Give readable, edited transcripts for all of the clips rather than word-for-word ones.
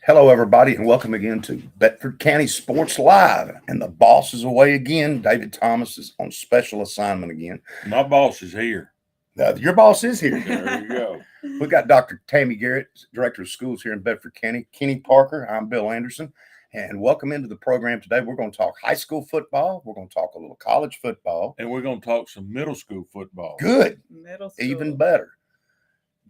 Hello, everybody, and welcome again to Bedford County Sports Live. And the boss is away again. David Thomas is on special assignment again. My boss is here. Your boss is here. There you go. We've got Dr. Tammy Garrett, Director of Schools here in Bedford County. Kenny Parker, I'm Bill Anderson. And welcome into the program today. We're going to talk high school football. We're going to talk a little college football. And we're going to talk some middle school football. Good. Middle school. Even better.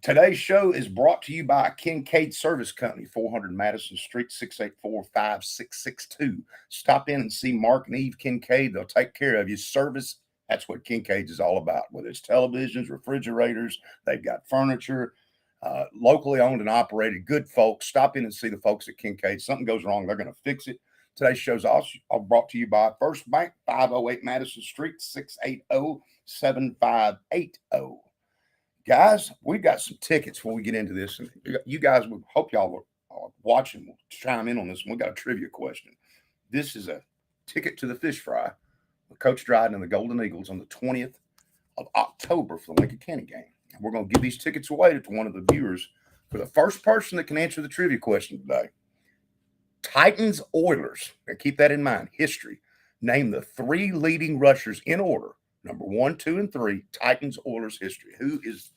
Today's show is brought to you by Kincaid Service Company, 400 Madison Street, 684-5662. Stop in and see Mark and Eve Kincaid. They'll take care of you. Service, that's what Kincaid's is all about, whether it's televisions, refrigerators, they've got furniture, locally owned and operated, good folks. Stop in and see the folks at Kincaid. Something goes wrong, they're going to fix it. Today's show is also brought to you by First Bank, 508 Madison Street, 680-7580. Guys, we've got some tickets when we get into this. And you guys, we hope y'all are watching. We'll chime in on this. We've got a trivia question. This is a ticket to the fish fry with Coach Dryden and the Golden Eagles on the 20th of October for the Lincoln County game. And we're going to give these tickets away to one of the viewers for the first person that can answer the trivia question today. Titans Oilers. Now keep that in mind. History. Name the three leading rushers in order. Number 1, 2, and 3, Titans, Oilers history. Who is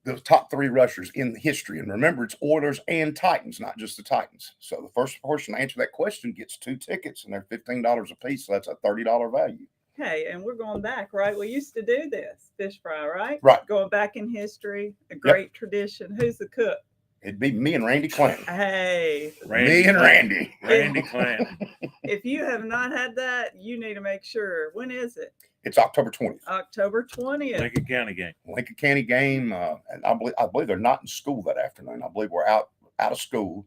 the top three rushers in history? And remember, it's Oilers and Titans, not just the Titans. So the first person to answer that question gets 2 tickets, and they're $15 a piece. So that's a $30 value. Hey, and we're going back, right? We used to do this, fish fry, right? Right. Going back in history, a great tradition. Who's the cook? It'd be me and Randy Clanton. Hey. Me and Randy. Randy Clanton. If you have not had that, you need to make sure. When is it? It's October 20th. October 20th. Lincoln County game. Lincoln County game. And I believe they're not in school that afternoon. I believe we're out of school.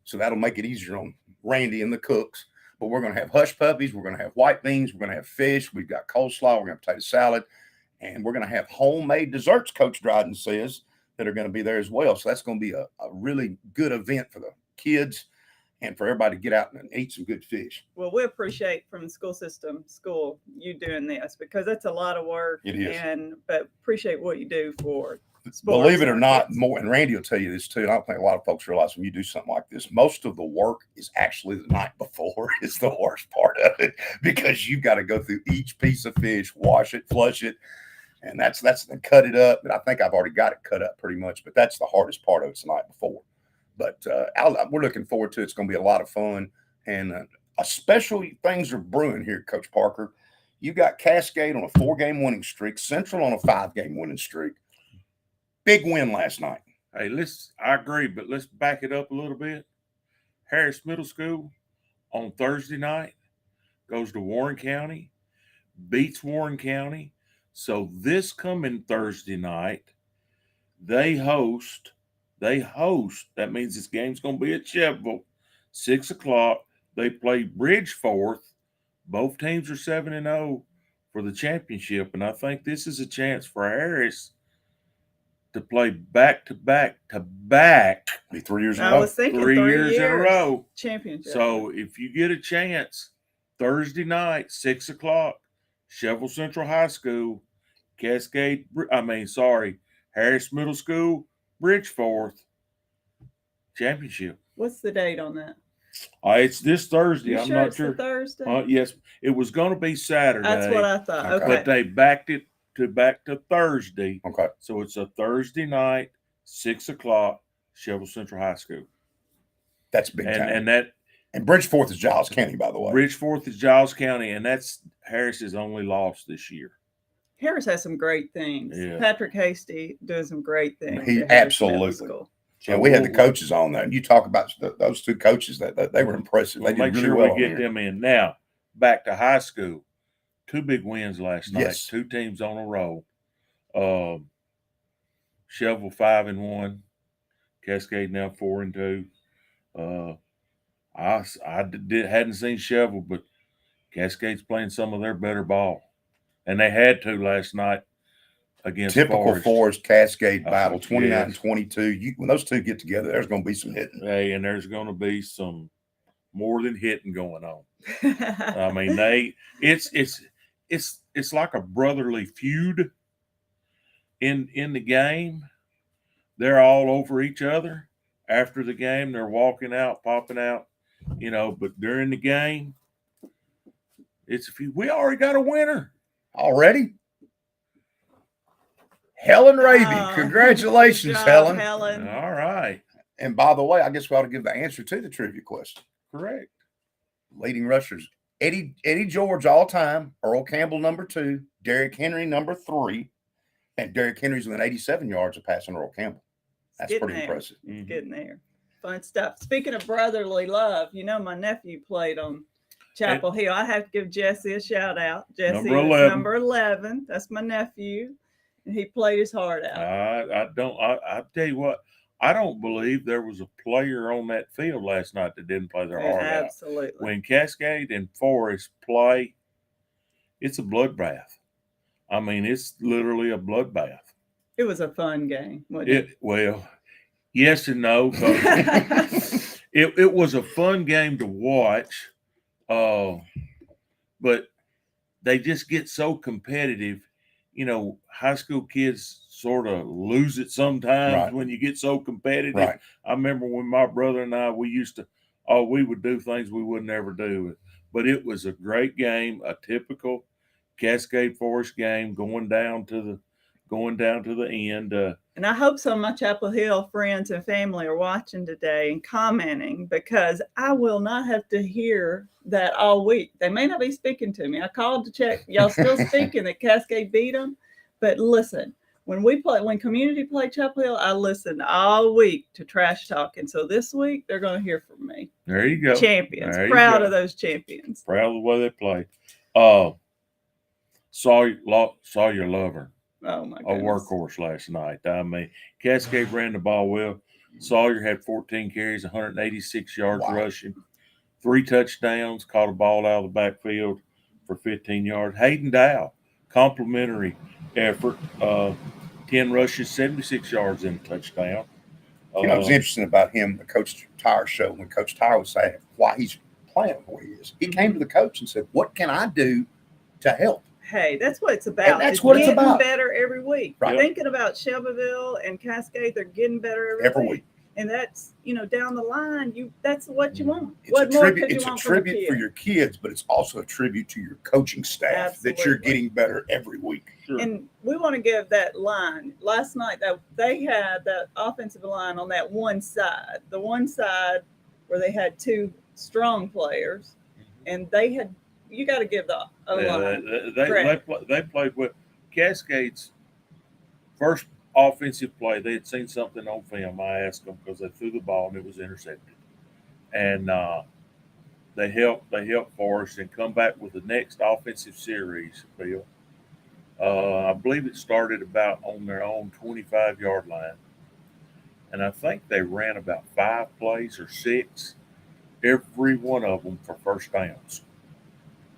So that'll make it easier on Randy and the cooks. But we're going to have hush puppies. We're going to have white beans. We're going to have fish. We've got coleslaw. We're going to have potato salad. And we're going to have homemade desserts, Coach Dryden says, that are going to be there as well. So that's going to be a really good event for the kids and for everybody to get out and eat some good fish. Well, we appreciate from the school you doing this because that's a lot of work. It is. But appreciate what you do for sports. Believe it or not, more, and Randy will tell you this too, and I don't think a lot of folks realize when you do something like this, most of the work is actually the night before is the worst part of it because you've got to go through each piece of fish, wash it, flush it, and that's cut it up. And I think I've already got it cut up pretty much, but that's the hardest part of it the night before. But we're looking forward to it. It's going to be a lot of fun. And a special things are brewing here, Coach Parker. You got Cascade on a 4-game winning streak, Central on a 5-game winning streak. Big win last night. Hey, I agree, but let's back it up a little bit. Harris Middle School on Thursday night goes to Warren County, beats Warren County. So this coming Thursday night, they host. That means this game's going to be at Cheville, 6 o'clock. They play Bridgeforth. Both teams are 7-0 for the championship, and I think this is a chance for Harris to play back to back. Be 3 years in a I row. was thinking 3 years in a row. Championship. So if you get a chance, Thursday night, 6 o'clock, Cheville Central High School, Harris Middle School, Bridgeforth championship. What's the date on that? It's this Thursday. I'm not it's sure. Thursday. Yes, it was going to be Saturday. That's what I thought. Okay. But they backed it back to Thursday. Okay. So it's a Thursday night, 6 o'clock, Cheville Central High School. That's big time. And Bridgeforth is Giles County, by the way. Bridgeforth is Giles County, and that's Harris's only loss this year. Harris has some great things. Yeah. Patrick Hasty does some great things. He absolutely. Yeah, we had the coaches on there, and you talk about those 2 coaches that they were impressive. They did make really sure well we get them in. Now, back to high school. 2 big wins last night. Yes. 2 teams on a roll. Cheville 5-1, Cascade now 4-2. I hadn't seen Cheville, but Cascade's playing some of their better ball, and they had to last night against typical Forest Cascade battle, 29-22. Yes. When those 2 get together, there's going to be some hitting. Hey, and there's going to be some more than hitting going on. I mean, it's like a brotherly feud in the game. They're all over each other, after the game, they're walking out, popping out, but during the game, we already got a winner. Already? Helen Raby. Oh, Congratulations, good job, Helen. Helen. All right. And by the way, I guess we ought to give the answer to the trivia question. Correct. Leading rushers. Eddie George all time, Earl Campbell number 2, Derrick Henry number 3, and Derrick Henry's within 87 yards of passing Earl Campbell. That's pretty impressive. It's getting there. Fun stuff. Speaking of brotherly love, my nephew played on Chapel Hill. I have to give Jesse a shout out. Jesse number 11. That's my nephew. And he played his heart out. I tell you what, I don't believe there was a player on that field last night that didn't play their heart out. Absolutely. When Cascade and Forest play, it's a bloodbath. I mean, it's literally a bloodbath. It was a fun game, wasn't it? Well, yes and no. It was a fun game to watch, but they just get so competitive. High school kids sort of lose it sometimes when you get so competitive. Right. I remember when my brother and I, we would do things we would never do. But it was a great game, a typical Cascade Forest game going down to the end. And I hope some of my Chapel Hill friends and family are watching today and commenting, because I will not have to hear that all week. They may not be speaking to me. I called to check. Y'all still speaking that Cascade beat them? But listen, when community played Chapel Hill, I listened all week to trash talking. So this week they're going to hear from me. There you go. Champions. Proud of those champions. Proud of the way they play. Saw your lover. Oh my A goodness. workhorse last night. I mean, Cascade ran the ball well. Sawyer had 14 carries, 186 yards rushing, 3 touchdowns, caught a ball out of the backfield for 15 yards. Hayden Dow, complimentary effort, 10 rushes, 76 yards and a touchdown. It's interesting about him, the Coach Tyre show, when Coach Tyre was saying why he's playing the way he is. He came to the coach and said, "What can I do to help?" Hey, that's what it's about. And that's what it's about. Better every week. Right. Thinking about Shelbyville and Cascade, they're getting better every week. And that's, down the line, that's what you want. It's a tribute for your kids, but it's also a tribute to your coaching staff that you're getting better every week. Sure. And we want to give that line. Last night, that they had that offensive line on that one side, the one side where they had 2 strong players, and they had. You got to give the O-line credit. They played with Cascade's first offensive play. They had seen something on film. I asked them because they threw the ball and it was intercepted, and they helped Forrest and come back with the next offensive series. Bill, I believe it started about on their own 25-yard line, and I think they ran about 5 plays or 6, every one of them for first downs.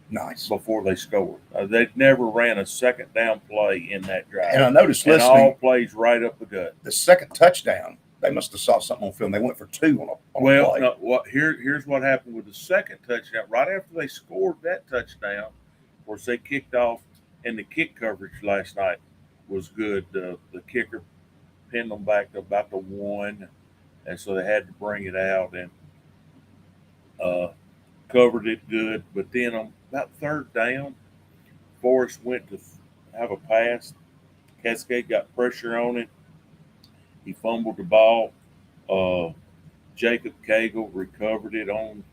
Nice. Before they scored. They'd never ran a second down play in that drive. And I noticed listening. All plays right up the gut. The second touchdown, they must have saw something on film. They went for 2 on a play. No, here's what happened with the second touchdown. Right after they scored that touchdown, of course, they kicked off, and the kick coverage last night was good. The kicker pinned them back to about the 1, and so they had to bring it out and covered it good. But then on about 3rd down, Forrest went to have a pass. Cascade got pressure on it. He fumbled the ball. Jacob Cagle recovered it on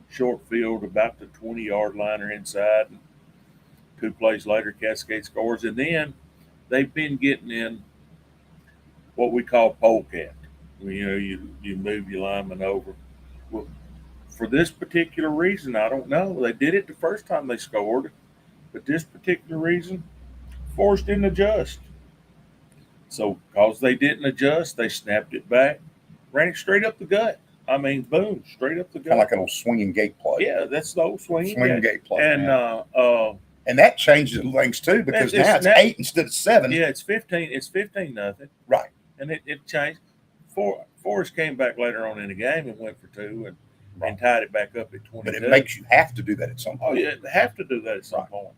short field about the 20-yard line or inside. And 2 plays later, Cascade scores. And then they've been getting in what we call polecat. You move your lineman over. Well, for this particular reason, I don't know. They did it the first time they scored, but this particular reason, Forrest didn't adjust. So because they didn't adjust, they snapped it back, ran it straight up the gut. I mean, boom, straight up the gut. Kind of like an old swinging gate play. Yeah, that's the old swinging gate play. And that changes things too, because now it's 8 instead of 7. Yeah, it's 15. It's 15-0. Right. And it changed. Forrest came back later on in the game and went for 2 and tied it back up at 22. But it makes you have to do that at some point. Oh, yeah, they have to do that at some point.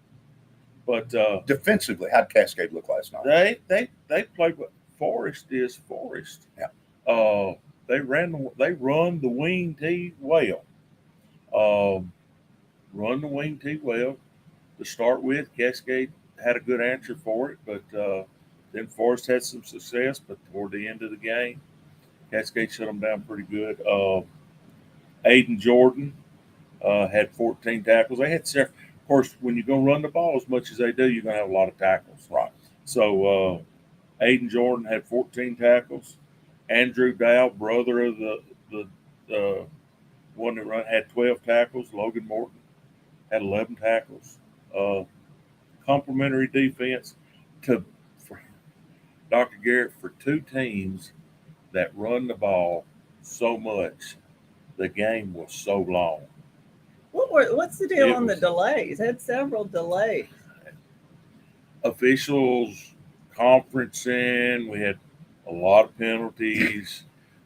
But defensively, how'd Cascade look last night? They played what Forrest is Forrest. Yeah. they run the wing tee well. Run the wing tee well to start with. Cascade had a good answer for it, but then Forest had some success. But toward the end of the game, Cascade shut them down pretty good. Aiden Jordan had 14 tackles. They had several. Of course, when you're going to run the ball as much as they do, you're going to have a lot of tackles. Right. So Aiden Jordan had 14 tackles. Andrew Dow, brother of the one that run, had 12 tackles. Logan Morton had 11 tackles. Complimentary defense for Dr. Garrett, for two teams that run the ball so much. The game was so long. What's the deal on the delays? Had several delays. Officials conferencing. We had a lot of penalties.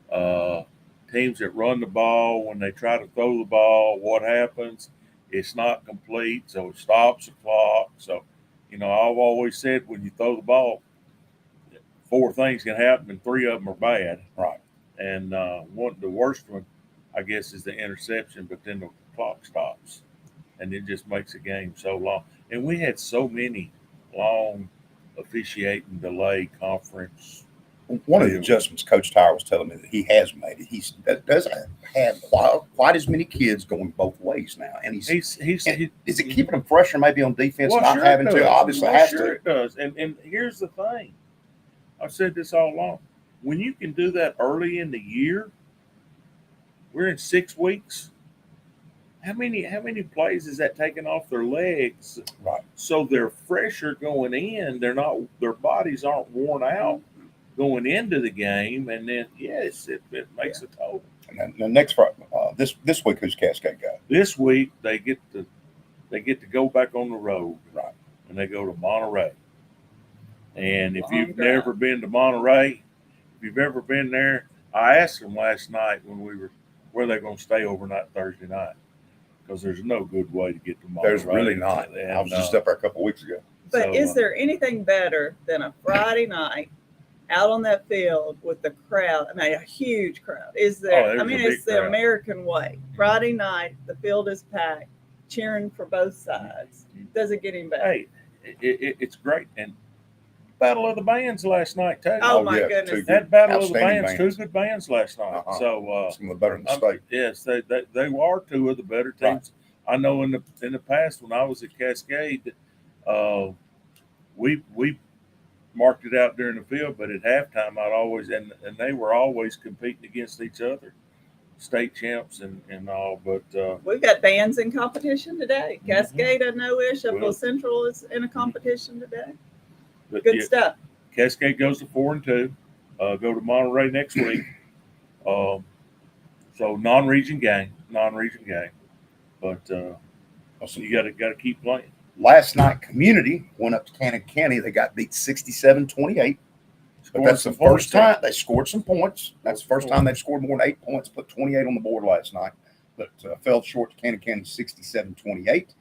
Teams that run the ball, when they try to throw the ball, what happens? It's not complete, so it stops the clock. So, I've always said when you throw the ball, 4 things can happen and 3 of them are bad. Right. And the worst one, I guess, is the interception, but then the clock stops, and it just makes the game so long. And we had so many long officiating delay conference. One of the adjustments Coach Tyre was telling me that he has made it. He doesn't have quite as many kids going both ways now, and is it keeping them fresher maybe on defense, well, not sure having to? Obviously, has sure to. It does. And here's the thing. I've said this all along. When you can do that early in the year, we're in 6 weeks. How many plays is that taking off their legs? Right. So they're fresher going in. Their bodies aren't worn out going into the game, and then yes, it makes a total. And then next Friday, this week, who's Cascade got? This week they get to go back on the road, right? And they go to Monterey. And if you've Long never been to Monterey, if you've ever been there, I asked them last night when we were where they're going to stay overnight Thursday night, because there's no good way to get to Monterey. There's really not. And, I was just up there a couple of weeks ago. But is there anything better than a Friday night out on that field with the crowd? I mean, a huge crowd. Is there? It's the crowd. American way. Friday night, the field is packed, cheering for both sides. Does it get any better? Hey, it's great. And Battle of the Bands last night too. Oh my goodness! That Battle of the Bands, 2 good bands last night. So some of the better in the state. Yes, they are 2 of the better teams. Right. I know in the past when I was at Cascade, we marked it out during the field, but at halftime I'd always and they were always competing against each other, state champs and all. But we've got bands in competition today. Cascade, I know ish. Upper Central is in a competition today. But good stuff. Cascade goes to 4-2. Go to Monterey next week. So non-region game. But you got to keep playing. Last night, Community went up to Cannon County. They got beat 67-28. But that's the first time they scored some points. That's the first time they've scored more than 8 points. Put 28 on the board last night, but fell short to Cannon County 67-28.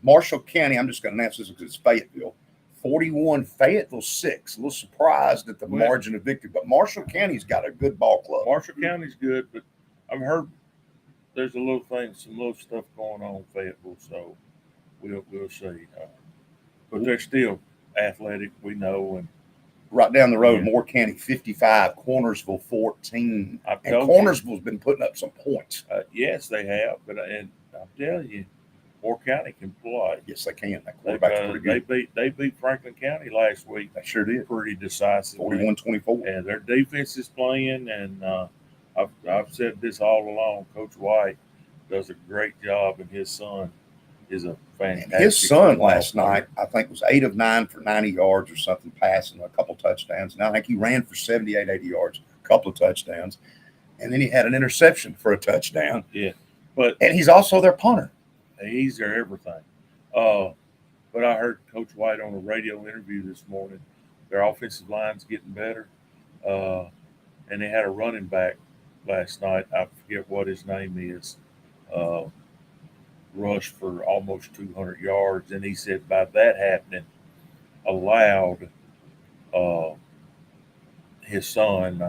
Marshall County, I'm just going to announce this because it's Fayetteville. 41, Fayetteville 6. A little surprised at the margin of victory, but Marshall County's got a good ball club. Marshall County's good, but I've heard there's some little stuff going on in Fayetteville, so we'll see. But they're still athletic, we know. And right down the road, Moore County 55, Cornersville 14. And Cornersville's been putting up some points. Yes, they have, but I'm telling you, Moore County can play. Yes, they can. That quarterback's pretty good. They beat Franklin County last week. They sure did. Pretty decisively. 41-24. And their defense is playing, and I've said this all along. Coach White does a great job, and his son is a fantastic. And his son last night, I think, was 8 of 9 for 90 yards or something, passing a couple touchdowns. And I think he ran for 78, 80 yards, a couple of touchdowns. And then he had an interception for a touchdown. Yeah. And he's also their punter. He's their everything. But I heard Coach White on a radio interview this morning. Their offensive line's getting better. And they had a running back last night. I forget what his name is. Rushed for almost 200 yards. And he said by that happening, allowed his son,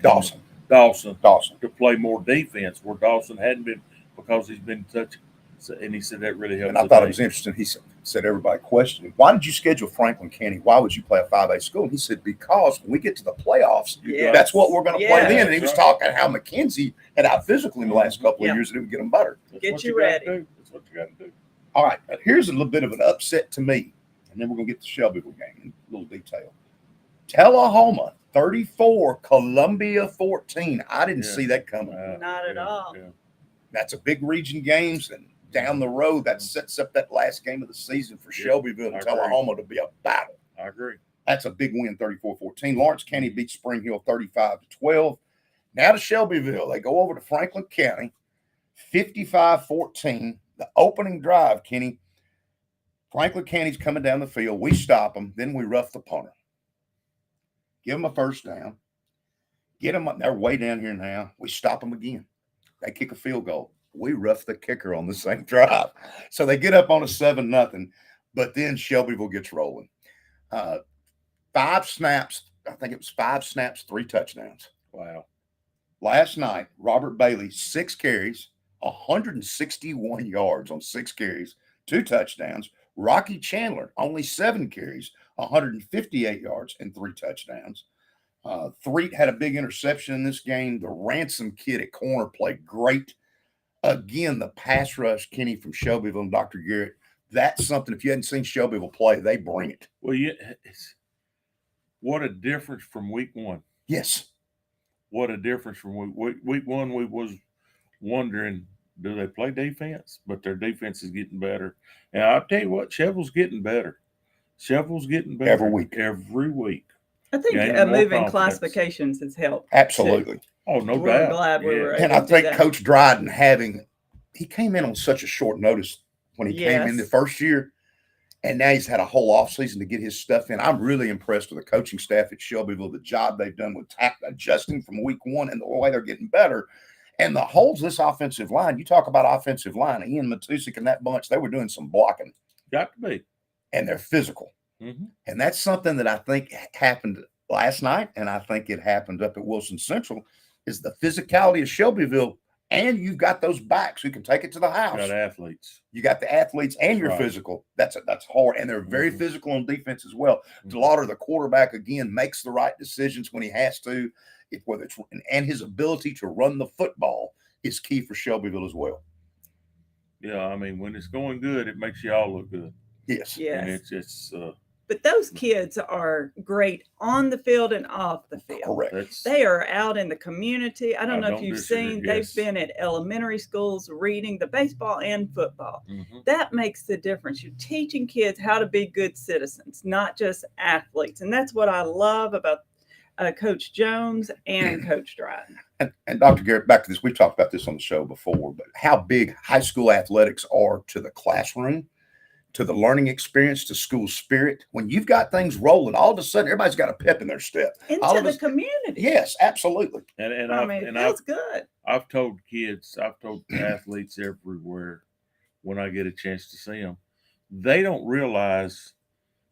Dawson Dawson. to play more defense where Dawson hadn't been because he's been such. And he said that really helped. And I thought it was interesting. He said everybody questioned him. Why did you schedule Franklin County? Why would you play a 5A school? And he said, because when we get to the playoffs, Yes. that's what we're going to play then. And he was Right. talking how McKenzie had out physically in the last couple of years and it would get them better. That's Get what you gotta ready. do. That's what you got to do. All right, now here's a little bit of an upset to me, and then we're going to get to Shelbyville game in a little detail. Tullahoma 34, Columbia 14. I didn't see that coming. Not at all. Yeah. That's a big region games, and down the road, that sets up that last game of the season for Shelbyville I and agree. Tullahoma to be a battle. I agree. That's a big win, 34-14. Lawrence County beats Spring Hill 35-12. Now to Shelbyville. They go over to Franklin County, 55-14. The opening drive, Kenny. Franklin County's coming down the field. We stop them. Then we rough the punter. Give them a first down. Get them up. They're way down here now. We stop them again. They kick a field goal. We rough the kicker on the same drive. So they get up on a 7-0, but then Shelbyville gets rolling. 5 snaps. I think it was 5 snaps, 3 touchdowns. Wow. Last night, Robert Bailey, 6 carries, 161 yards on 6 carries, 2 touchdowns. Rocky Chandler, only 7 carries, 158 yards and 3 touchdowns. 3 had a big interception in this game. The Ransom kid at corner played great. Again, the pass rush, Kenny, from Shelbyville and Dr. Garrett, that's something. If you hadn't seen Shelbyville play, they bring it. Well, yeah, what a difference from week 1. Yes. What a difference from week 1. We was wondering, do they play defense? But their defense is getting better. And I'll tell you what, Chevel's getting better. Chevel's getting better Every week. Every week. I think Gaining more moving confidence. classifications has helped. Absolutely. Oh, no We're doubt. glad we were And able I to do think that. Coach Dryden he came in on such a short notice when he came in the Yes. first year. And now he's had a whole offseason to get his stuff in. I'm really impressed with the coaching staff at Shelbyville, the job they've done with adjusting from week 1 and the way they're getting better. And the holes this offensive line, you talk about offensive line, Ian Matusik and that bunch, they were doing some blocking. Got to be. And they're physical. Mm-hmm. And that's something that I think happened last night, and I think it happened up at Wilson Central, is the physicality of Shelbyville. And you've got those backs who can take it to the house. Got athletes. You got the athletes and That's you're right. physical. That's hard. And they're very Mhm. physical on defense as well. Mhm. DeLauder, the quarterback, again, makes the right decisions when he has to. And his ability to run the football is key for Shelbyville as well. Yeah, I mean, when it's going good, it makes you all look good. Yes. Yes. And it's But those kids are great on the field and off the field. Correct. that's They are out in the community. I don't know if don't you've disagree, seen, yes. they've been at elementary schools reading the baseball and football. Mhm. That makes the difference. You're teaching kids how to be good citizens, not just athletes. And that's what I love about Coach Jones and Coach Dryden. And Dr. Garrett, back to this, we've talked about this on the show before, but how big high school athletics are to the classroom, to the learning experience, to school spirit. When you've got things rolling, all of a sudden everybody's got a pep in their step. All Into of the us- community. Yes, absolutely. and I I've mean, it and feels good. I've told kids, I've told athletes everywhere when I get a chance to see them, they don't realize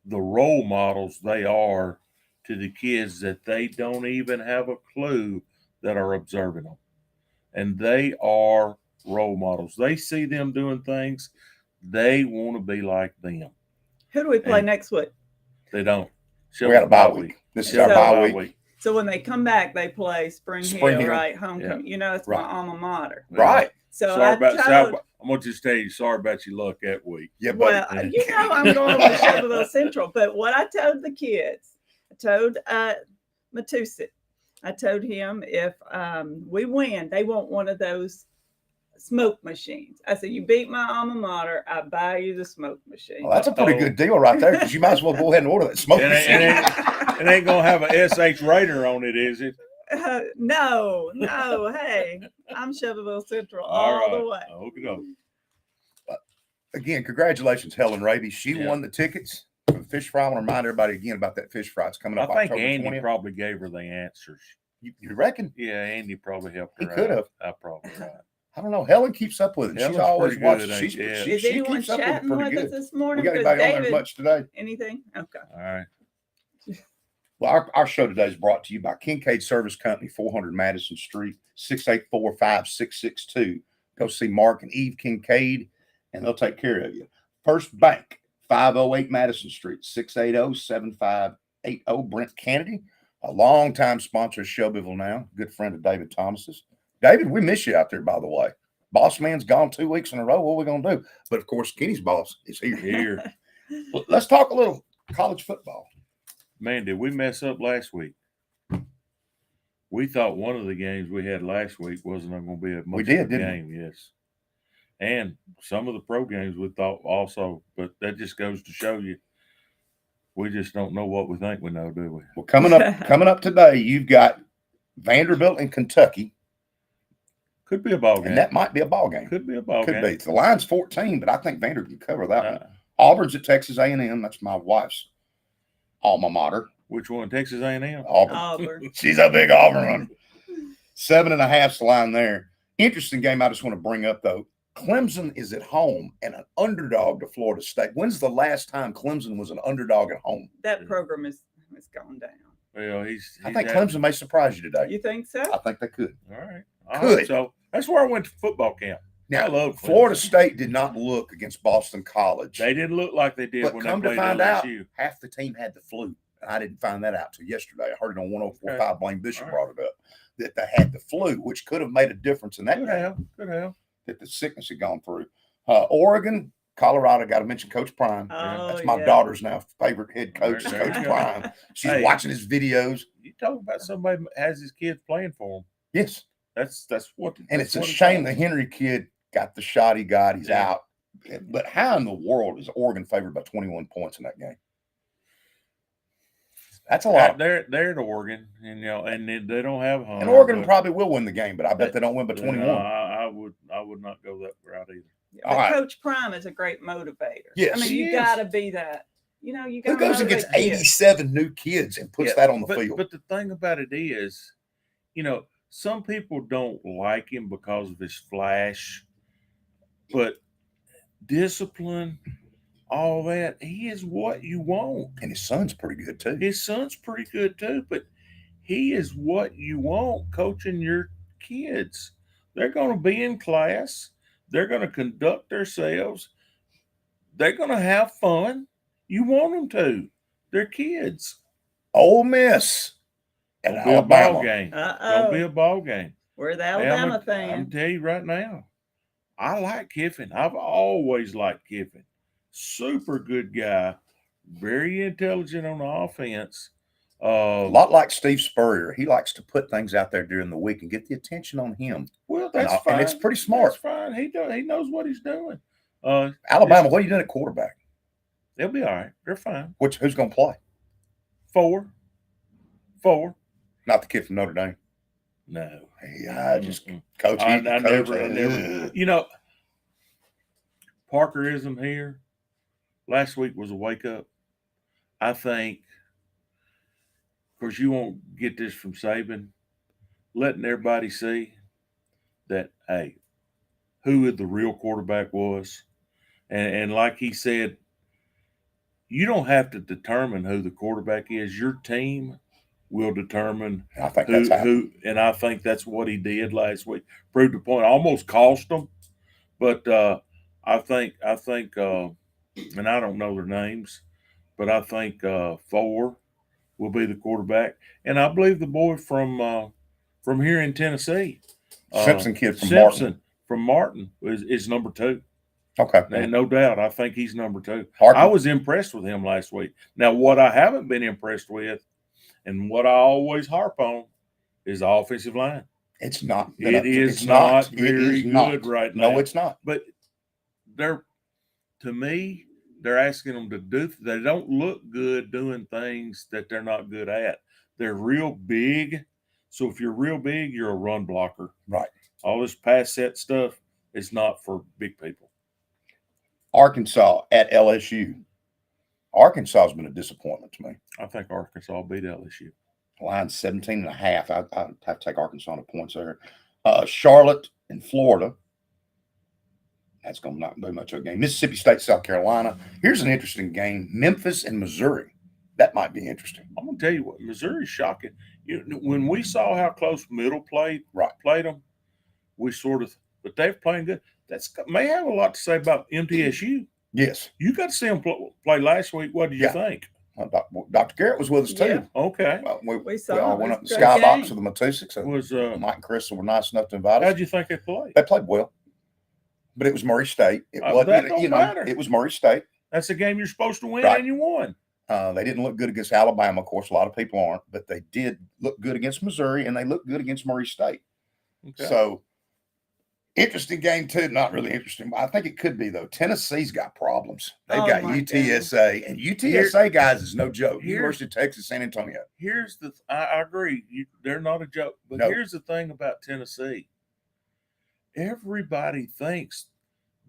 the role models they are to the kids that they don't even have a clue that are observing them. And they are role models. They see them doing things, they want to be like them. Who do we play And- next week? They don't. We got a bye week. This is our So- bye week. So when they come back, they play Spring Spring Hill, Hill. right? Homecoming. You know, it's Right. my alma mater. Right. So Sorry I about, told, I'm going to just tell you, sorry about your luck that week. Yeah, buddy. well, you know, I'm going with Shelbyville Central. But what I told the kids, I told Matusik, I told him if we win, they want one of those smoke machines. I said, you beat my alma mater, I buy you the smoke machine. Well, that's a pretty good deal right there, because you might as well go ahead and order that smoke It machine. ain't, it ain't going to have a SH Raider on it, is it? No, hey, I'm Shelbyville Central all the way. Okay. Again, congratulations, Helen Raby. She Yeah. won the tickets for the fish fry. I want to remind everybody again about that fish fry. It's coming I up think October Andy 20th. probably gave her the answers. You reckon? Yeah, Andy probably helped her He could out. have. I probably right. I don't know. Helen keeps up with it. She's Helen's always pretty watching. good, She's, ain't she? she, Is she anyone keeps up with it chatting pretty with us good. this We morning? got Because anybody on there David, much today? anything? Okay. All right. Well, our show today is brought to you by Kincaid Service Company, 400 Madison Street, 684-5662. Go see Mark and Eve Kincaid, and they'll take care of you. First Bank, 508 Madison Street, 680-7580. Brent Kennedy, a longtime sponsor of Shelbyville now, good friend of David Thomas's. David, we miss you out there, by the way. Boss man's gone 2 weeks in a row. What are we going to do? But, of course, Kenny's boss is here. Let's talk a little college football. Man, did we mess up last week? We thought one of the games we had last week wasn't going to be a much of a game. Yes. And some of the pro games we thought also, but that just goes to show you we just don't know what we think we know, do we? Well, coming up today, you've got Vanderbilt and Kentucky. Could be a ball game. And that might be a ball game. Could be a ball game. Could be. The line's 14, but I think Vanderbilt can cover that one. Auburn's at Texas A&M. That's my wife's alma mater. Which one? Texas A&M? Auburn. She's a big Auburn runner. 7.5's the line there. Interesting game I just want to bring up, though. Clemson is at home and an underdog to Florida State. When's the last time Clemson was an underdog at home? That program is gone down. Well, I think Clemson may surprise you today. You think so? I think they could. All right. Could. So that's where I went to football camp. Now, I love Clemson. Florida State did not look against Boston College. They didn't look like they did But when come they to played find LSU. out, half the team had the flu. I didn't find that out till yesterday. I heard it on 104.5. Blaine Bishop brought it up that they had the flu, which could have made a difference in that game. Could have. That the sickness had gone through. Oregon, Colorado, got to mention Coach Prime. Oh, That's my daughter's now favorite head coach, There Coach you go. Prime. She's Hey. watching his videos. You talk about somebody has his kids playing for him. Yes. That's what. And that's it's a what shame all. the Henry kid got the shot he got. He's Yeah. out. But how in the world is Oregon favored by 21 points in that game? That's a lot. They're at Oregon, and they don't have home. And Oregon probably will win the game, but I bet they don't win by 21. I would not go that route either. But All right. Coach Prime is a great motivator. Yes. I mean, He you is. got to be that. You got Who goes and gets 87 new kids and puts that on the field? But the thing about it is, some people don't like him because of his flash, but discipline, all that, he is what you want. And his son's pretty good, too. His son's pretty good too, but he is what you want coaching your kids. They're going to be in class. They're going to conduct themselves. They're going to have fun. You want them to. They're kids. Ole Miss and It'll be a ball Alabama. game. Uh-oh. It'll be a ball game. We're the Hey, Alabama I'm fan. tell you right now, I like Kiffin. I've always liked Kiffin. Super good guy. Very intelligent on the offense. A lot like Steve Spurrier. He likes to put things out there during the week and get the attention on him. Well, that's And fine. it's pretty smart. That's fine. He knows what he's doing. Alabama, what are you doing at quarterback? They'll be all right. They're fine. Who's going to play? 4. Not the kid from Notre Dame. No. Hey, I just Mm-mm. coach. I coach, never. Parkerism here last week was a wake up. I think, of course, you won't get this from Saban, letting everybody see that, hey, who the real quarterback was. And like he said, you don't have to determine who the quarterback is. Your team will determine I think that's who, and I think that's what he did last week. Proved the point. Almost cost them, but I think, and I don't know their names, but I think 4 will be the quarterback, and I believe the boy from here in Tennessee, Simpson kid from Martin is number 2. Okay. And no doubt, I think he's number 2. Harkin. I was impressed with him last week. Now, what I haven't been impressed with, and what I always harp on, is the offensive line. It's not. It is it's not It very is not. good right now. No, it's not. But to me, they're asking them to do. They don't look good doing things that they're not good at. They're real big. So if you're real big, you're a run blocker. Right. All this pass set stuff is not for big people. Arkansas at LSU. Arkansas has been a disappointment to me. I think Arkansas beat LSU. Line 17.5. I'd have to take Arkansas on the points there. Charlotte and Florida. That's going to not be much of a game. Mississippi State, South Carolina. Here's an interesting game. Memphis and Missouri. That might be interesting. I'm gonna tell you what, Missouri's shocking. When we saw how close Middle played them, we sort of, but they're playing good. That's may have a lot to say about MTSU. Yes. You got to see them play last week. What did you think? Dr. Garrett was with us too. Yeah. Okay. We saw went up in the It was a great skybox game. with the Matusik. So Was Mike and Crystal were nice enough to invite us. how'd you think they played? They played well, but it was Murray State. It That wasn't, don't matter. it was Murray State. That's a game you're supposed to win, Right. and you won. They didn't look good against Alabama. Of course, a lot of people aren't, but they did look good against Missouri, and they looked good against Murray State. Okay. So, interesting game, too. Not really interesting, but I think it could be, though. Tennessee's got problems. They've got my UTSA, and UTSA, guys, is no joke. University of Texas, San Antonio. Here's the I agree. They're not a joke. But No. here's the thing about Tennessee. Everybody thinks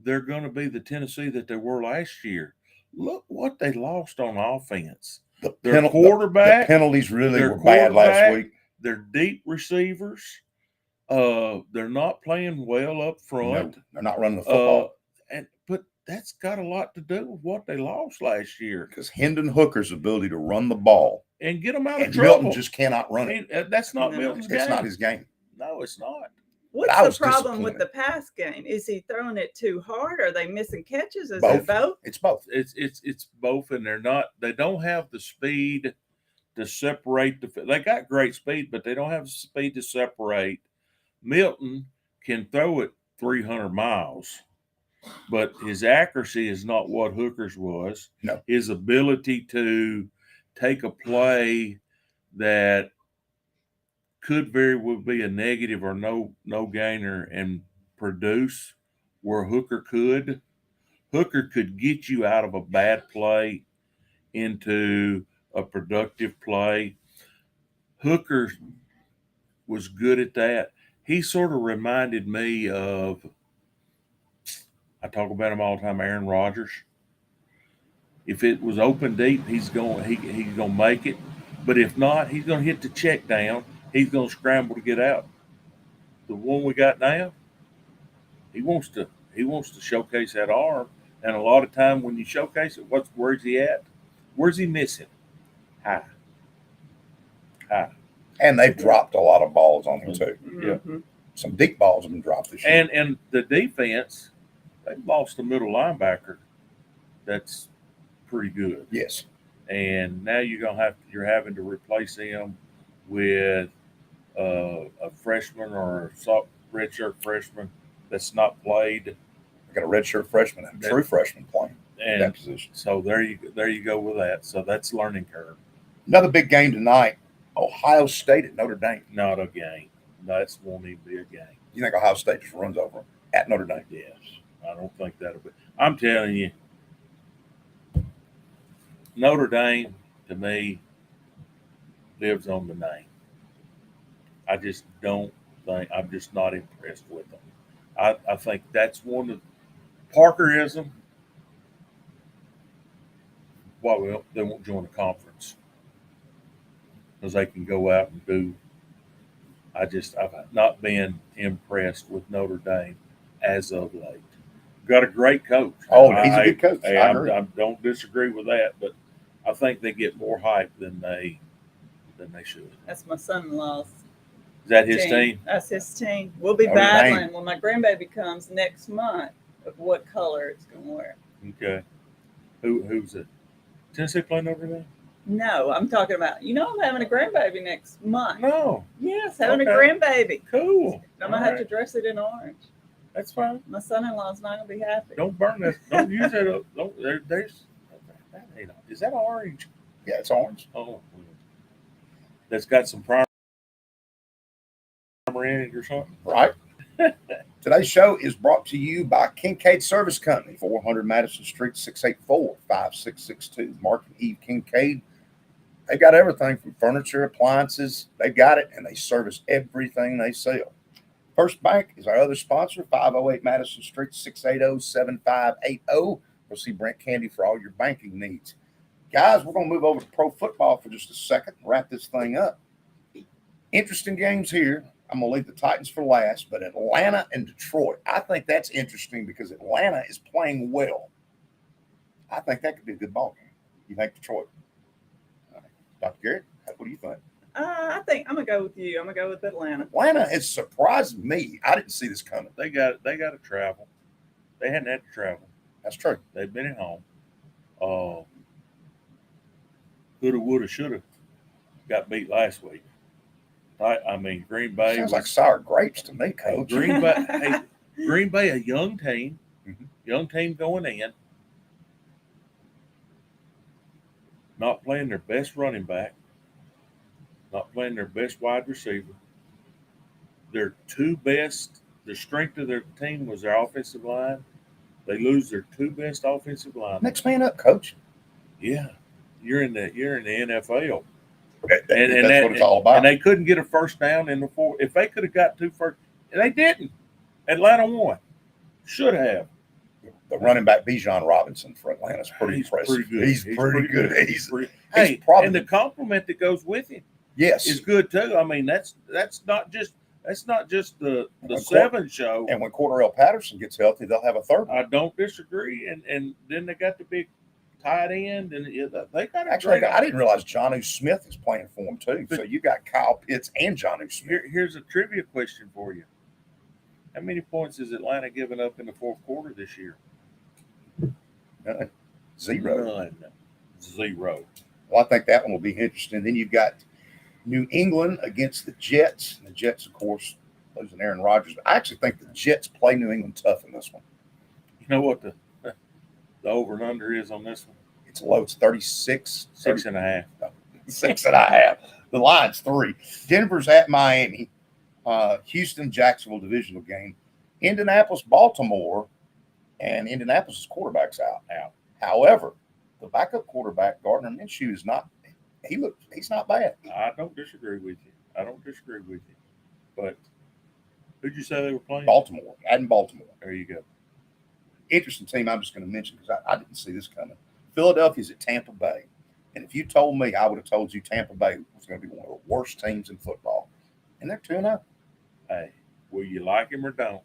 they're going to be the Tennessee that they were last year. Look what they lost on offense. Their quarterback. The penalties really their were bad last quarterback, week. Their deep receivers. They're not playing well up front. No, they're not running the football. But that's got a lot to do with what they lost last year. Because Hendon Hooker's ability to run the ball And get them out of and trouble. Milton just cannot run it. That's not No. Milton's game. It's not his game. No, it's not. What's I was the problem with disappointed. the pass game? Is he throwing it too hard? Are they missing catches? Is Both. it both? It's both. It's both, and they don't have the speed to separate they got great speed, but they don't have the speed to separate. Milton can throw it 300 miles, but his accuracy is not what Hooker's was. No. His ability to take a play that could very well be a negative or no gainer and produce where Hooker could. Hooker could get you out of a bad play into a productive play. Hooker was good at that. He sort of reminded me of, I talk about him all the time, Aaron Rodgers. If it was open deep, he's going to make it. But if not, he's going to hit the check down. He's going to scramble to get out. The one we got now, he wants to showcase that arm. And a lot of time when you showcase it, where's he at? Where's he missing? High. And they've dropped a lot of balls on him, too. Yeah. Mhm. Some deep balls have been dropped this year. And the defense, they've lost a middle linebacker that's pretty good. Yes. And now you're having to replace him with a freshman or a redshirt freshman that's not played. They got a redshirt freshman and a true freshman playing And that position. so there you go with that. So that's learning curve. Another big game tonight, Ohio State at Notre Dame. Not a game. That won't even be a game. You think Ohio State just runs over them at Notre Dame? Yes. I don't think that'll be. I'm telling you, Notre Dame, to me, lives on the name. I just don't think, I'm just not impressed with them. I think that's one of Parkerism. Well, they won't join the conference because they can go out and do. I've not been impressed with Notre Dame as of late. Got a great coach. Oh, he's a good coach. I agree. I don't disagree with that, but I think they get more hype than they should. That's my son-in-law's Is that his team? That's his team. We'll be Notre battling Dame. when my grandbaby comes next month of what color it's going to wear. Okay. Who's it? Tennessee play Notre Dame? No, I'm talking about, I'm having a grandbaby next month. No. Yes, having a Okay. grandbaby. Cool. I'm going to have to dress it in orange. That's fine. My son-in-law's not going to be happy. Don't burn that. Don't use that up. There's. Is that orange? Yeah, it's orange. Oh. That's got some primer in it or something. Right. Today's show is brought to you by Kincaid Service Company, 400 Madison Street, 684-5662. Mark and Eve Kincaid. They got everything from furniture, appliances. They got it, and they service everything they sell. First Bank is our other sponsor, 508 Madison Street, 680-7580. Go see Brent Candy for all your banking needs. Guys, we're going to move over to pro football for just a second and wrap this thing up. Interesting games here. I'm going to leave the Titans for last, but Atlanta and Detroit. I think that's interesting because Atlanta is playing well. I think that could be a good ball game. You think Detroit? Dr. Garrett, what do you think? I think I'm gonna go with you. I'm gonna go with Atlanta. Atlanta has surprised me. I didn't see this coming. They got to travel. They hadn't had to travel. That's true. They've been at home. Coulda, woulda, shoulda got beat last week. I mean, Green Bay Sounds like sour grapes to me, hey, Coach. Green Bay, a young team, going in, not playing their best running back, not playing their best wide receiver. Their two best, the strength of their team was their offensive line. They lose their two best offensive linemen. Next man up, Coach. Yeah, you're in the NFL. That's what it's all about. And they couldn't get a first down in the fourth. If they could have got two first, and they didn't. Atlanta won. Should have. The running back Bijan Robinson for Atlanta is pretty impressive. He's pretty good. Hey, and the compliment that goes with him, yes, is good too. I mean, that's not just the 7 show. And when Cordarrelle Patterson gets healthy, they'll have a third one. I don't disagree. And then they got the big tight end, and they got actually. I didn't realize Jonnu Smith is playing for them too. So you got Kyle Pitts and Jonnu Smith. Here's a trivia question for you: how many points has Atlanta given up in the fourth quarter this year? Zero. None. Zero. Well, I think that one will be interesting. Then you've got New England against the Jets. The Jets, of course, losing Aaron Rodgers. I actually think the Jets play New England tough in this one. You know what the over and under is on this one? It's low. It's 36. 6.5. 6.5. The line's 3. Denver's at Miami. Houston, Jacksonville divisional game. Indianapolis, Baltimore. And Indianapolis' quarterback's out. However, the backup quarterback, Gardner Minshew, is not. He's not bad. I don't disagree with you. But who'd you say they were playing? Baltimore. Adding Baltimore. There you go. Interesting team I'm just going to mention because I didn't see this coming. Philadelphia's at Tampa Bay. And if you told me, I would have told you Tampa Bay was going to be one of the worst teams in football. And they're 2-0. Hey, will you like him or don't?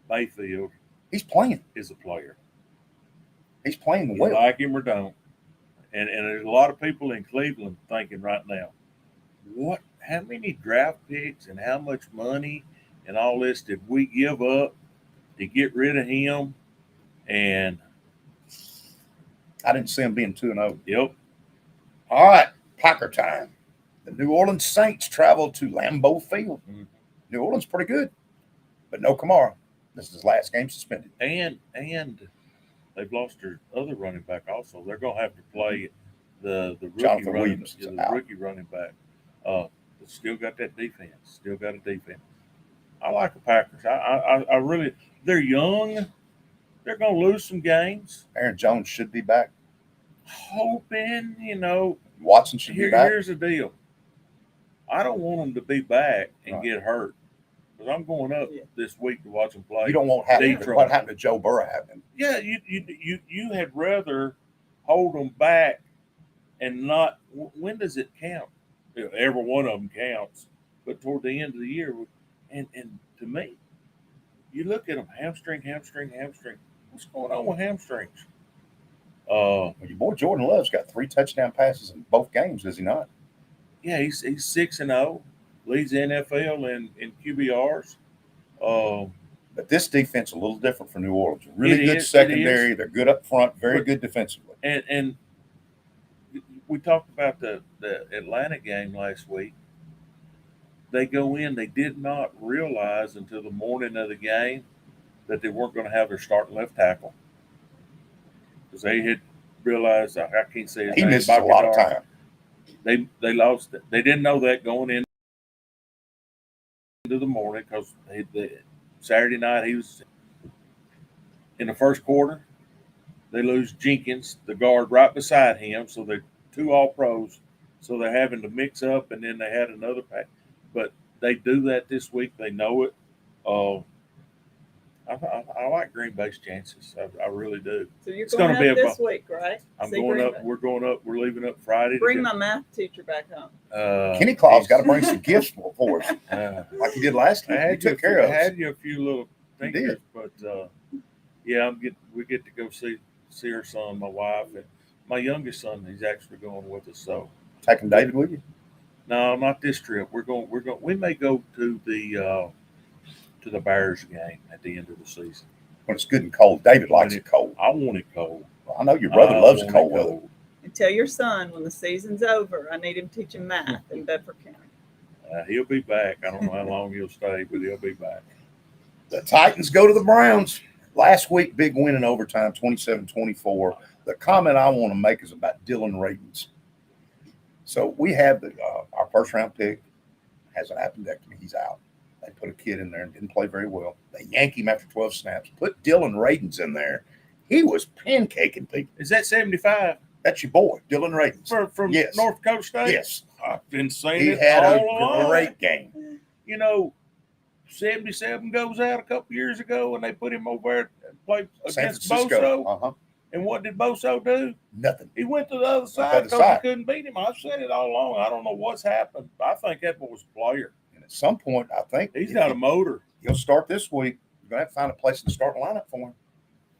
Mayfield. He's playing. Is a player. He's playing You well. like him or don't. And there's a lot of people in Cleveland thinking right now, how many draft picks and how much money and all this did we give up to get rid of him? And I didn't see him being 2-0. Yep. All right, Packer time. The New Orleans Saints travel to Lambeau Field. Mhm. New Orleans pretty good, but no Kamara. This is his last game suspended. And they've lost their other running back also. They're going to have to play the rookie Jonathan running, Williams is out. rookie running back. Still got that defense. Still got a defense. I like the Packers. I really. They're young. They're going to lose some games. Aaron Jones should be back. Hoping, Watson should be back. Here's the deal. I don't want them to be back and Right. get hurt. Because I'm going up this week to watch them play. You don't want what happened to Joe Burrow happening. Yeah, you had rather hold them back and not. When does it count? Every one of them counts, but toward the end of the year, and to me, you look at them hamstring. What's going on with hamstrings? Well, your boy Jordan Love's got 3 touchdown passes in both games, does he not? Yeah, he's 6-0, leads the NFL in QBRs. But this defense is a little different for New Orleans. Really good It secondary. is. They're good up front. Very good defensively. And we talked about the Atlanta game last week. They go in, they did not realize until the morning of the game that they weren't going to have their starting left tackle. Because they had realized, I can't say his He name. misses a lot of time. They lost it. They didn't know that going into the morning because Saturday night he was in the first quarter. They lose Jenkins, the guard, right beside him. So they're 2 all-pros. So they're having to mix up, and then they had another pack. But they do that this week. They know it. I like Green Bay's chances. I really do. So you're It's going gonna up be a this week, right? I'm See going Green up. Bay. We're going up. We're leaving up Friday. Bring my math teacher back home. Kenny Claus got to bring some gifts for us, Uh, like he did last I year. He had you, took care of I us. had you a few little You things, did. but yeah, we get to go see her son, my wife, and my youngest son. He's actually going with us. So Taking David with you? No, not this trip. We may go to the Bears game at the end of the season. When it's good and cold. David likes When it cold. I want it cold. I know your brother loves want cold weather. And tell your son when the season's over, I need him teaching math in Bedford County. He'll be back. I don't know how long he'll stay, but he'll be back. The Titans go to the Browns. Last week, big win in overtime, 27-24. The comment I want to make is about Dylan Radins. So we have our first round pick has an appendectomy. He's out. They put a kid in there and didn't play very well. They yank him after 12 snaps. Put Dylan Radins in there. He was pancaking people. Is that 75? That's your boy, Dylan Radins. From Yes. North Dakota State? Yes. I've been saying He it had all a along. great game. You know, 77 goes out a couple years ago, and they put him over there and played San against Francisco. Boso. Uh-huh. And what did Boso do? Nothing. He went to the other the side other because side. he couldn't beat him. I've said it all along. I don't know what's happened. I think that was a player. And at some point, I think He's got a motor. he'll start this week. You're going to have to find a place to start a lineup for him.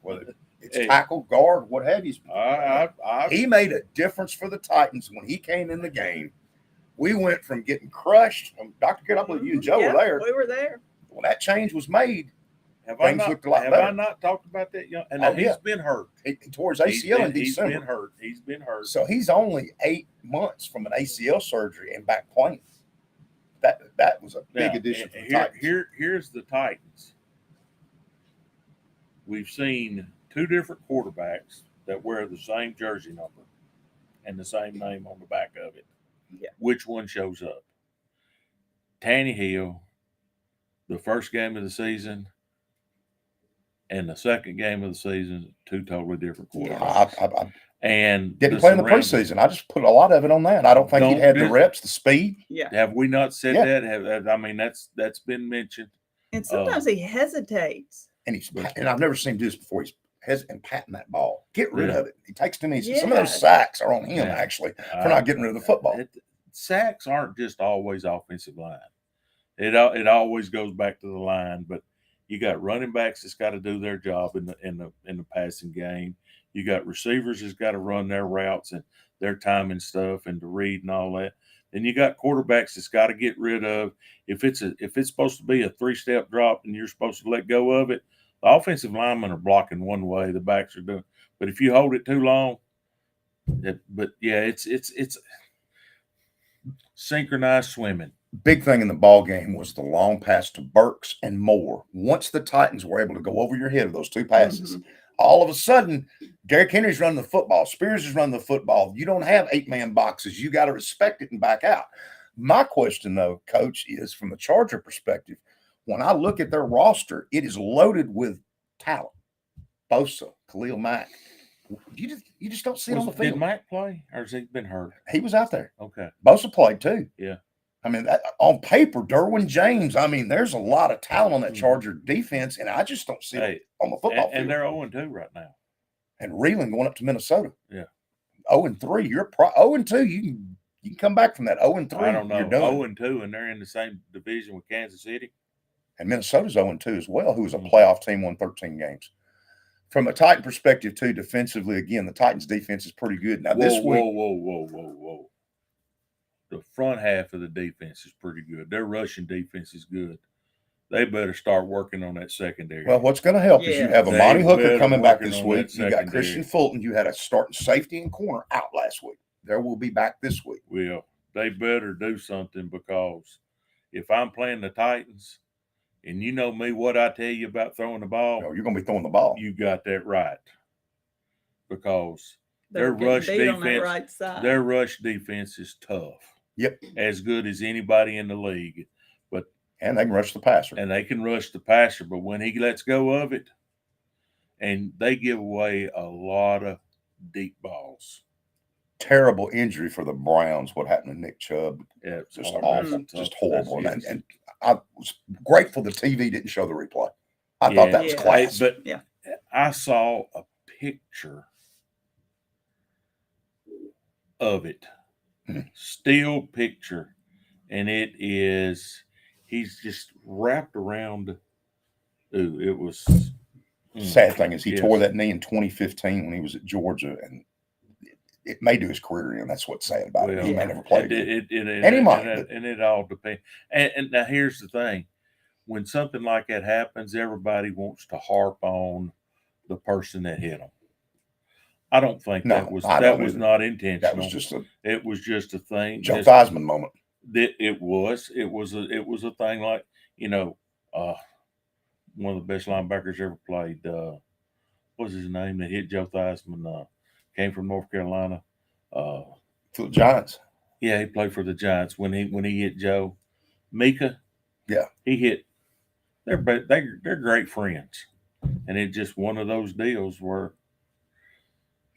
Whether it's Hey. tackle, guard, what have you. I He made a difference for the Titans when he came in the game. We went from getting crushed. Dr. Kidd, I believe you and Joe Yeah, were there. We were there. When that change was made, have I things not, looked a lot have better. I not talked about that? Young? And Oh, he's yeah. been hurt. he tore his ACL in December. He's been hurt. He's been hurt. So he's only 8 months from an ACL surgery and back playing. That was a big Now, addition for the Titans. Here's the Titans. We've seen two different quarterbacks that wear the same jersey number and the same name on the back of it. Yeah. Which one shows up? Tannehill, the first game of the season, and the second game of the season, two totally different quarterbacks. I And didn't play in the preseason. I just put a lot of it on that. I don't think he'd had the reps, the speed. Yeah. Have we not said Yeah. that? I mean, that's been mentioned. And sometimes he hesitates. And I've never seen him do this before. He's hesitant patting that ball. Get rid Yeah. of it. He takes too many. Some of Yeah. those sacks are on him, Yeah. actually, for not getting rid of the football. Sacks aren't just always offensive line. It always goes back to the line, but you got running backs that's got to do their job in the passing game. You got receivers that's got to run their routes and their timing stuff and to read and all that. Then you got quarterbacks that's got to get rid of. If it's supposed to be a 3-step drop and you're supposed to let go of it, the offensive linemen are blocking one way, the backs are doing. But if you hold it too long, it's synchronized swimming. Big thing in the ball game was the long pass to Burks and Moore. Once the Titans were able to go over your head of those two passes, all of a sudden, Derrick Henry's running the football. Spears is running the football. You don't have 8-man boxes. You got to respect it and back out. My question, though, Coach, is from the Charger perspective, when I look at their roster, it is loaded with talent. Bosa, Khalil Mack. You just don't see it on the field. Did Mack play, or has he been hurt? He was out there. Okay. Bosa played too. Yeah. I mean, on paper, Derwin James, I mean, there's a lot of talent on that Charger defense, and I just don't see it on the football field. And they're 0-2 right now. And Reeling going up to Minnesota. Yeah. 0-3. You're 0-2. You can come back from that 0-3. I don't know. You're done. 0-2, and they're in the same division with Kansas City. And Minnesota's 0-2 as well, who was a playoff team, won 13 games. From a Titan perspective, too, defensively, again, the Titans' defense is pretty good. Now, this week. Whoa. The front half of the defense is pretty good. Their rushing defense is good. They better start working on that secondary. Well, what's going to help is you have They Amani Hooker better coming back working this on week. that You got secondary. Christian Fulton. You had a starting safety and corner out last week. There will be back this week. Well, they better do something, because if I'm playing the Titans, and you know me, what I tell you about throwing the ball, No, you're going to be throwing the ball. you got that right. Because They're their rush getting beat on that defense, right side. their rush defense is tough. Yep. As good as anybody in the league. And they can rush the passer. And they can rush the passer, but when he lets go of it, and they give away a lot of deep balls. Terrible injury for the Browns. What happened to Nick Chubb? Yeah, Just hard. awful. That's Just tough. horrible. That's- And I was grateful the TV didn't show the replay. I thought that was Yeah. class. But Yeah. I saw a picture of it, still picture, and he's just wrapped around. Ooh, it was Sad thing is he yes. tore that knee in 2015 when he was at Georgia, and it may do his career in. That's what's sad about it. He Well, may never play again. And And he might, and it all depends. And now here's the thing: when something like that happens, everybody wants to harp on the person that hit them. I don't think No, that was I that don't was either. not That intentional. was just a It was just a thing. Joe Theismann moment. It was a thing like, you know, uh, one of the best linebackers ever played. What's his name that hit Joe Theismann? Came from North Carolina. For the Giants. Yeah, he played for the Giants when he hit Joe. Mika. Yeah. He hit. They're great friends, and it's just one of those deals where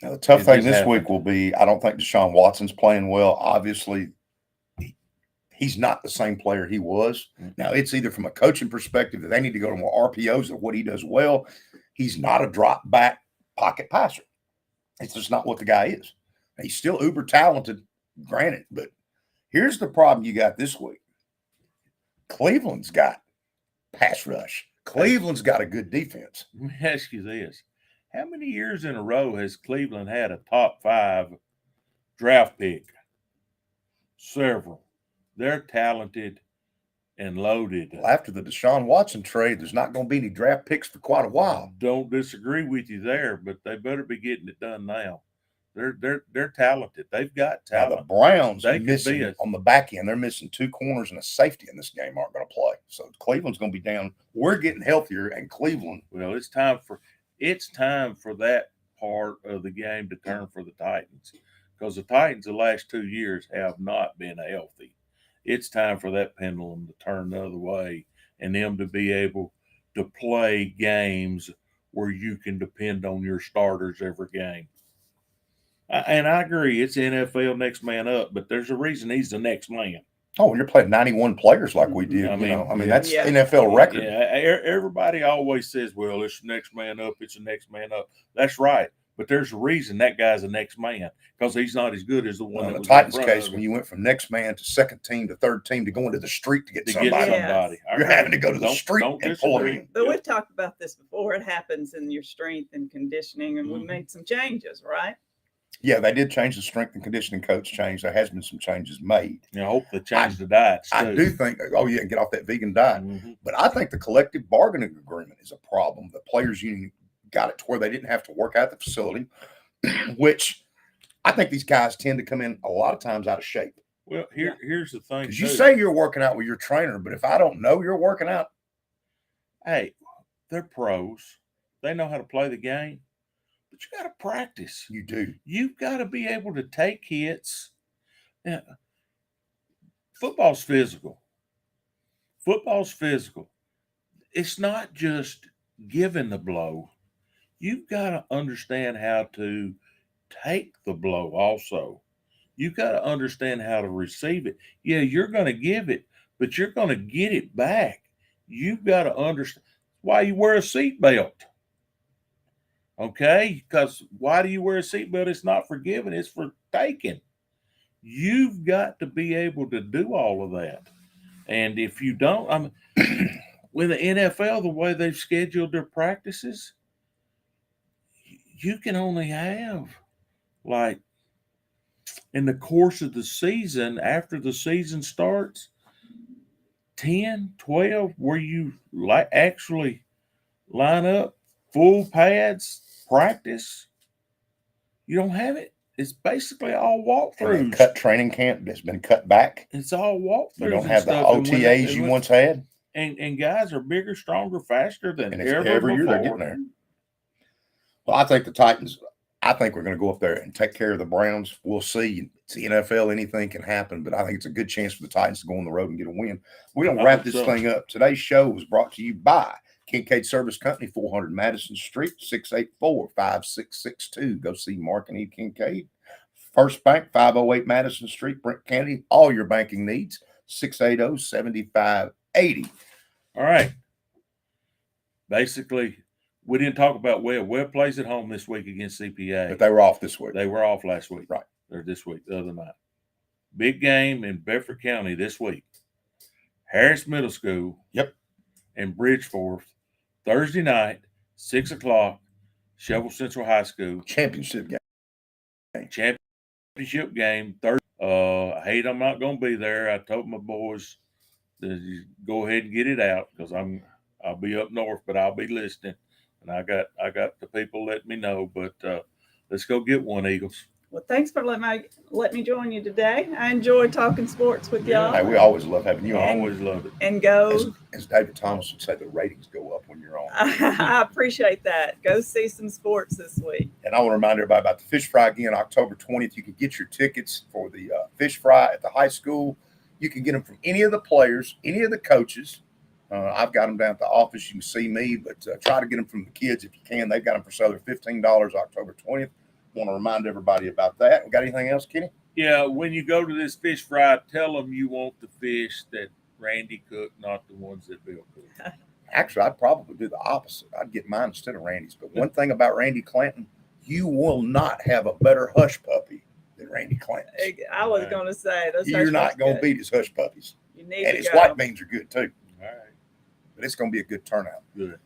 Now, the tough it thing just this happened. week will be I don't think Deshaun Watson's playing well. Obviously, he's not the same player he was. Now, it's either from a coaching perspective that they need to go to more RPOs of what he does well. He's not a drop back pocket passer. It's just not what the guy is. He's still uber talented, granted, but here's the problem you got this week. Cleveland's got pass rush. Cleveland's got a good defense. Let me ask you this: how many years in a row has Cleveland had a top 5 draft pick? Several. They're talented and loaded. Well, after the Deshaun Watson trade, there's not going to be any draft picks for quite a while. Don't disagree with you there, but they better be getting it done now. They're talented. They've got Now, talent. the Browns They are could missing be on the back end. They're missing 2 corners and a safety in this game aren't going to play. So Cleveland's going to be down. We're getting healthier, and Cleveland. Well, it's time for that part of the game to turn for the Titans, because the Titans the last 2 years have not been healthy. It's time for that pendulum to turn the other way and them to be able to play games where you can depend on your starters every game. And I agree, it's NFL next man up, but there's a reason he's the next man. Oh, when you're playing 91 players like we did, I mean, that's yeah. NFL record. Yeah, everybody always says, well, it's the next man up, it's the next man up. That's right. But there's a reason that guy's the next man, because he's not as good as the one In that the was Titans in front case, of when him you went from next man to second team to third team to going to the street to get to somebody, get Yes. somebody. I you're agree. having to go to the Don't- street don't and pull them disagree. in. But Yeah. we've talked about this before. It happens in your strength and conditioning, and we Mhm. made some changes, right? Yeah, they did change the strength and conditioning coach change. There has been some changes made. I hope they change the diets too. I do think, oh yeah, get off that vegan diet. Mhm. But I think the collective bargaining agreement is a problem. The players' union got it to where they didn't have to work out the facility, which I think these guys tend to come in a lot of times out of shape. Well, here's the thing. Because you too. say you're working out with your trainer, but if I don't know you're working out, Hey, they're pros. They know how to play the game, but you got to practice. you do. You've got to be able to take hits. Now, football's physical. Football's physical. It's not just giving the blow. You've got to understand how to take the blow also. You've got to understand how to receive it. Yeah, you're going to give it, but you're going to get it back. You've got to understand why you wear a seatbelt. Okay? Because why do you wear a seatbelt? It's not for giving, it's for taking. You've got to be able to do all of that. And if you don't, with the NFL, the way they've scheduled their practices, you can only have like in the course of the season, after the season starts, 10, 12, where you actually line up full pads, practice. You don't have it. It's basically all And walkthroughs. that cut training camp that's been cut back. It's all walkthroughs. You don't and have the stuff. And when OTAs they- you once had. And guys are bigger, stronger, faster than And it's ever every year before. they're getting there. Well, I think the Titans, I think we're going to go up there and take care of the Browns. We'll see. It's the NFL, anything can happen, but I think it's a good chance for the Titans to go on the road and get a win. We're going to I wrap hope this so. thing up. Today's show was brought to you by Kincaid Service Company, 400 Madison Street, 684-5662. Go see Mark and E. Kincaid. First Bank, 508 Madison Street, Brent Kennedy. All your banking needs, 680-7580. All right. Basically, we didn't talk about Webb. Webb plays at home this week against CPA. But they were off this week. They were off last week. Right. Or this week, the other night. Big game in Bedford County this week. Harris Middle School. Yep. And Bridgeforth. Thursday night, 6 o'clock, Shovel Central High School. Championship game. Champion. championship game Thursday. I hate I'm not going to be there. I told my boys to go ahead and get it out because I'll be up north, but I'll be listening. And I got the people letting me know. But let's go get one, Eagles. Well, thanks for letting me join you today. I enjoy talking sports with y'all. Hey, we always love having you I on. always love it. And go. As David Thomas would say, the ratings go up when you're on. I appreciate that. Go see some sports this week. And I want to remind everybody about the Fish Fry again, October 20th. You can get your tickets for the Fish Fry at the high school. You can get them from any of the players, any of the coaches. I've got them down at the office. You can see me, but try to get them from the kids if you can. They've got them for sale. They're $15 October 20th. Want to remind everybody about that. We got anything else, Kenny? Yeah, when you go to this fish fry, tell them you want the fish that Randy cooked, not the ones that Bill cooked. Actually, I'd probably do the opposite. I'd get mine instead of Randy's. But one thing about Randy Clanton, you will not have a better hush puppy than Randy Clanton's. I was going to say those. You're not going to beat his hush puppies. You need and to his go. white beans are good too. All right. But it's going to be a good turnout. Good.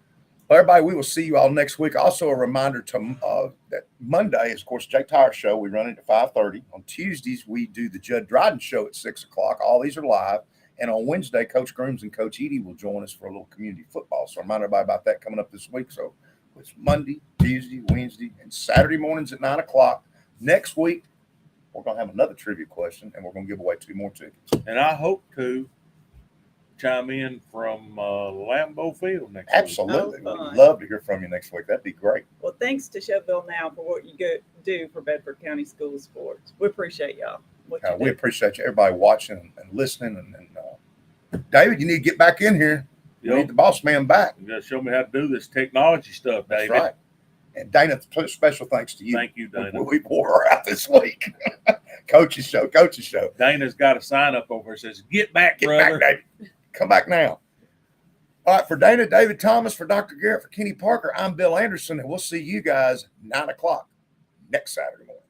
Well, everybody, we will see you all next week. Also, a reminder to that Monday is, of course, Jay Tire Show. We run it at 5:30. On Tuesdays, we do the Judd Dryden Show at 6 o'clock. All these are live. And on Wednesday, Coach Grooms and Coach Edie will join us for a little community football. So remind everybody about that coming up this week. So it's Monday, Tuesday, Wednesday, and Saturday mornings at 9 o'clock. Next week, we're going to have another trivia question, and we're going to give away 2 more tickets. And I hope to chime in from Lambeau Field next Absolutely. week. We'd love to hear from you next week. That'd be great. Well, thanks to Sheffield Now for what you do for Bedford County School Sports. We appreciate y'all. We appreciate you, everybody watching and listening. And David, you need to get back in here. You need the boss man back. You got to show me how to do this technology stuff, David. That's right. And Dana, special thanks to you. Thank you, Dana. We wore her out this week. Coach's show. Dana's got a sign up over that says, "Get back, brother. Get back, David. Come back now." All right, for Dana, David Thomas, for Dr. Garrett, for Kenny Parker, I'm Bill Anderson, and we'll see you guys 9 o'clock next Saturday morning.